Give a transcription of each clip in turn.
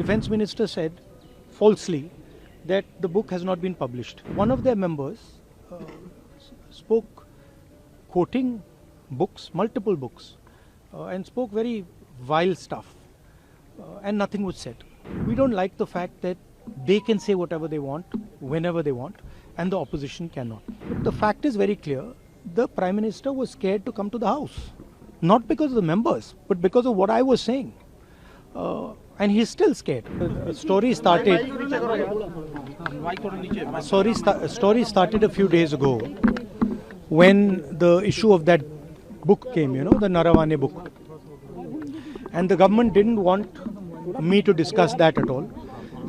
Defence Minister said falsely that the book has not been published. One of their members spoke quoting books, multiple books, and spoke very vile stuff, and nothing was said. We don't like the fact that they can say whatever they want, whenever they want, and the opposition cannot. But the fact is very clear. The Prime Minister was scared to come to the House. Not because of the members, but because of what I was saying. And he's still scared. The story started a few days ago when the issue of that book came, the Naravane book. And the government didn't want me to discuss that at all.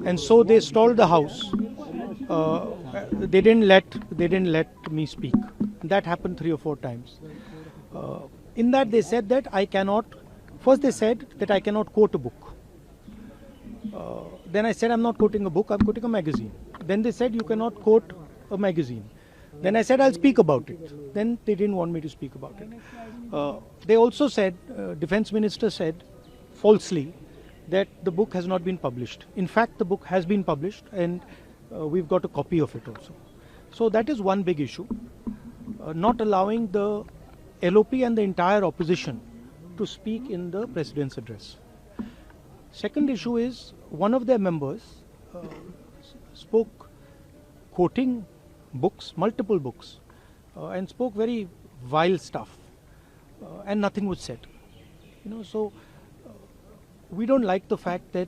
And so they stalled the House. They didn't let me speak. That happened 3 or 4 times. In that they said that I cannot, first they said that I cannot quote a book. Then I said I'm not quoting a book, I'm quoting a magazine. Then they said you cannot quote a magazine. Then I said I'll speak about it. Then they didn't want me to speak about it. They also said, Defence Minister said falsely that the book has not been published. In fact, the book has been published and we've got a copy of it also. So that is one big issue. Not allowing the LOP and the entire opposition to speak in the President's address. Second issue is one of their members spoke quoting books, multiple books, and spoke very vile stuff, and nothing was said. So we don't like the fact that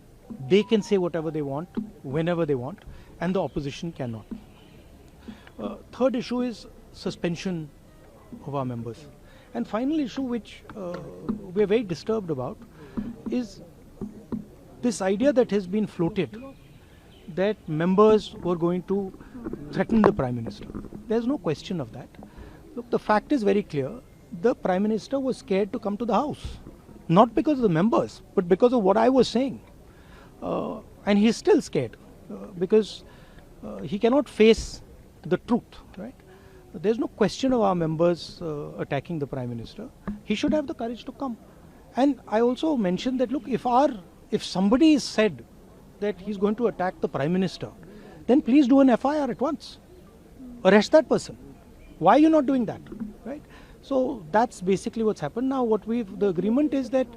they can say whatever they want, whenever they want, and the opposition cannot. Third issue is suspension of our members. And final issue which we are very disturbed about is this idea that has been floated that members were going to threaten the Prime Minister. There's no question of that. Look, the fact is very clear. The Prime Minister was scared to come to the House. Not because of the members, but because of what I was saying. And he's still scared because he cannot face the truth, right? There's no question of our members attacking the Prime Minister. He should have the courage to come. And I also mentioned that, look, if somebody is said that he's going to attack the Prime Minister, then please do an FIR at once. Arrest that person. Why are you not doing that, right? So that's basically what's happened. Now the agreement is that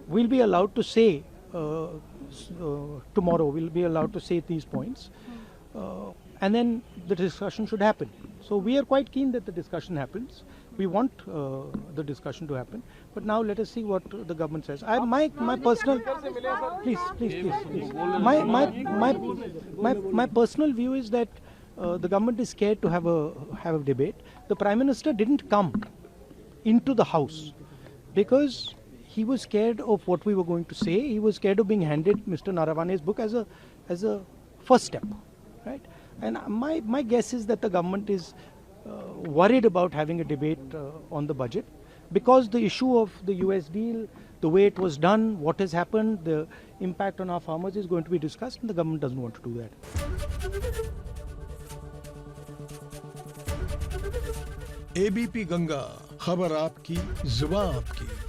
we'll be allowed to say, tomorrow we'll be allowed to say these points. And then the discussion should happen. So we are quite keen that the discussion happens. We want the discussion to happen. But now let us see what the government says. My personal, please. My personal view is that the government is scared to have a debate. The Prime Minister didn't come into the House because he was scared of what we were going to say. He was scared of being handed Mr. Naravane's book as a first step, right? And my guess is that the government is worried about having a debate on the budget because the issue of the US deal, the way it was done, what has happened, the impact on our farmers is going to be discussed, and the government doesn't want to do that. ABP Ganga, खबर आपकी, जुबान आपकी।